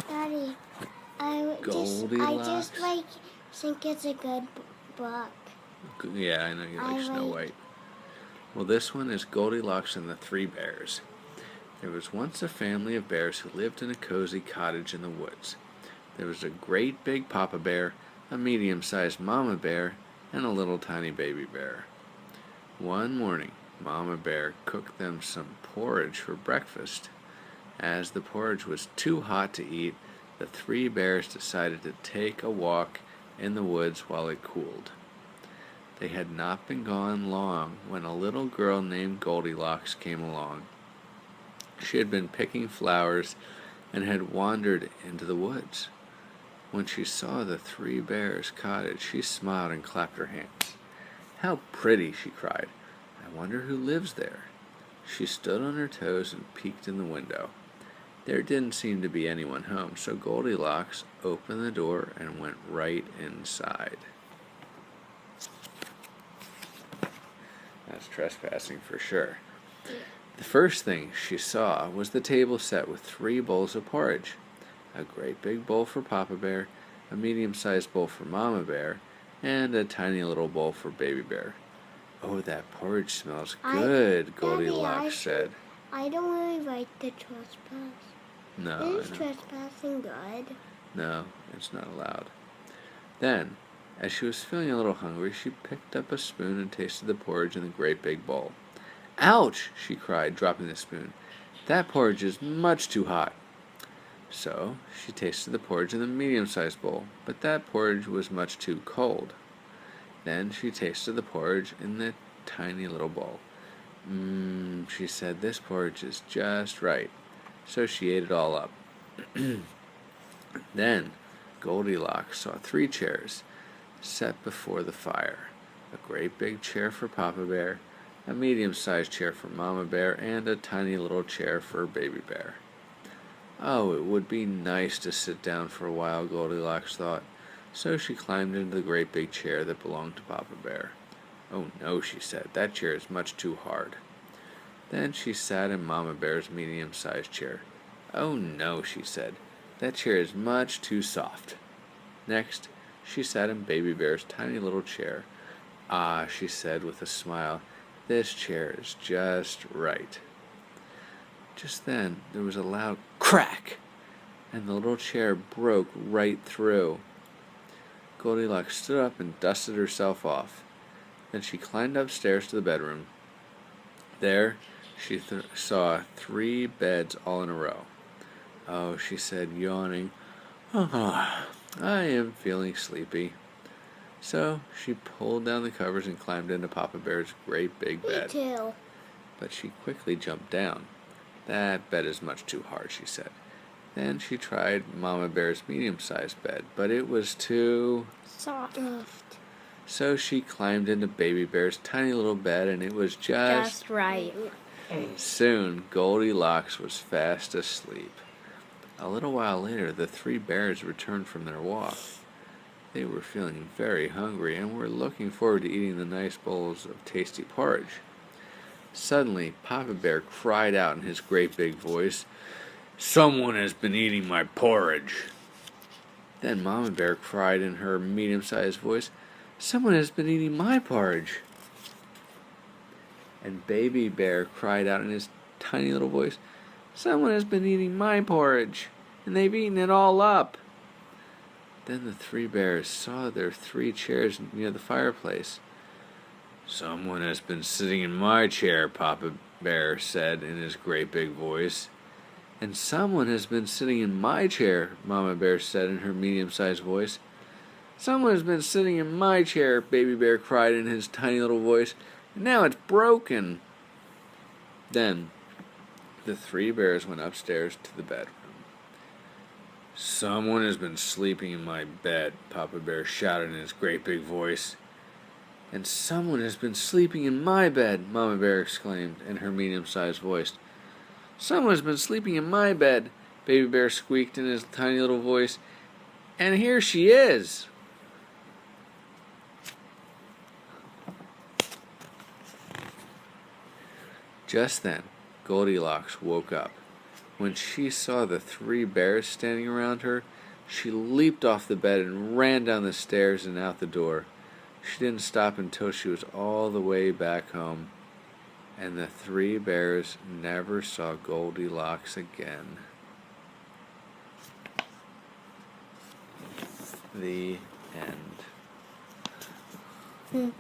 Daddy, I just think it's a good book. Yeah, I know you like Snow White. Well, this one is Goldilocks and the Three Bears. There was once a family of bears who lived in a cozy cottage in the woods. There was a great big Papa Bear, a medium-sized Mama Bear, and a little tiny baby bear. One morning, Mama Bear cooked them some porridge for breakfast. As the porridge was too hot to eat, the three bears decided to take a walk in the woods while it cooled. They had not been gone long when a little girl named Goldilocks came along. She had been picking flowers and had wandered into the woods. When she saw the three bears' cottage, she smiled and clapped her hands. "How pretty!" she cried. "I wonder who lives there." She stood on her toes and peeked in the window. There didn't seem to be anyone home, so Goldilocks opened the door and went right inside. That's trespassing for sure. The first thing she saw was the table set with 3 bowls of porridge. A great big bowl for Papa Bear, a medium-sized bowl for Mama Bear, and a tiny little bowl for Baby Bear. "Oh, that porridge smells good," Goldilocks said. I don't really like the trespass. No, Is trespassing good? No, it's not allowed. Then, as she was feeling a little hungry, she picked up a spoon and tasted the porridge in the great big bowl. "Ouch!" she cried, dropping the spoon. "That porridge is much too hot." So she tasted the porridge in the medium-sized bowl, but that porridge was much too cold. Then she tasted the porridge in the tiny little bowl. She said, "This porridge is just right." So she ate it all up. Then Goldilocks saw 3 chairs set before the fire. A great big chair for Papa Bear, a medium-sized chair for Mama Bear, and a tiny little chair for Baby Bear. Oh, it would be nice to sit down for a while, Goldilocks thought. So she climbed into the great big chair that belonged to Papa Bear. "Oh no," she said, "that chair is much too hard." Then she sat in Mama Bear's medium-sized chair. "Oh no," she said, "that chair is much too soft." Next, she sat in Baby Bear's tiny little chair. "Ah," she said with a smile, "this chair is just right." Just then, there was a loud crack, and the little chair broke right through. Goldilocks stood up and dusted herself off. Then she climbed upstairs to the bedroom. There, she saw 3 beds all in a row. "Oh," she said, yawning, "I am feeling sleepy." So she pulled down the covers and climbed into Papa Bear's great big bed. Me too. But she quickly jumped down. "That bed is much too hard," she said. Then she tried Mama Bear's medium-sized bed, but it was too soft. So she climbed into Baby Bear's tiny little bed, and it was just right. Soon, Goldilocks was fast asleep. A little while later, the 3 bears returned from their walk. They were feeling very hungry and were looking forward to eating the nice bowls of tasty porridge. Suddenly, Papa Bear cried out in his great big voice, "Someone has been eating my porridge." Then Mama Bear cried in her medium-sized voice, "Someone has been eating my porridge." And Baby Bear cried out in his tiny little voice, "Someone has been eating my porridge, and they've eaten it all up." Then the 3 bears saw their 3 chairs near the fireplace. "Someone has been sitting in my chair," Papa Bear said in his great big voice. "And someone has been sitting in my chair," Mama Bear said in her medium-sized voice. "Someone has been sitting in my chair," Baby Bear cried in his tiny little voice. "And now it's broken." Then the 3 bears went upstairs to the bedroom. "Someone has been sleeping in my bed," Papa Bear shouted in his great big voice. "And someone has been sleeping in my bed," Mama Bear exclaimed in her medium-sized voice. "Someone has been sleeping in my bed," Baby Bear squeaked in his tiny little voice. "And here she is." Just then, Goldilocks woke up. When she saw the 3 bears standing around her, she leaped off the bed and ran down the stairs and out the door. She didn't stop until she was all the way back home, and the 3 bears never saw Goldilocks again. The end.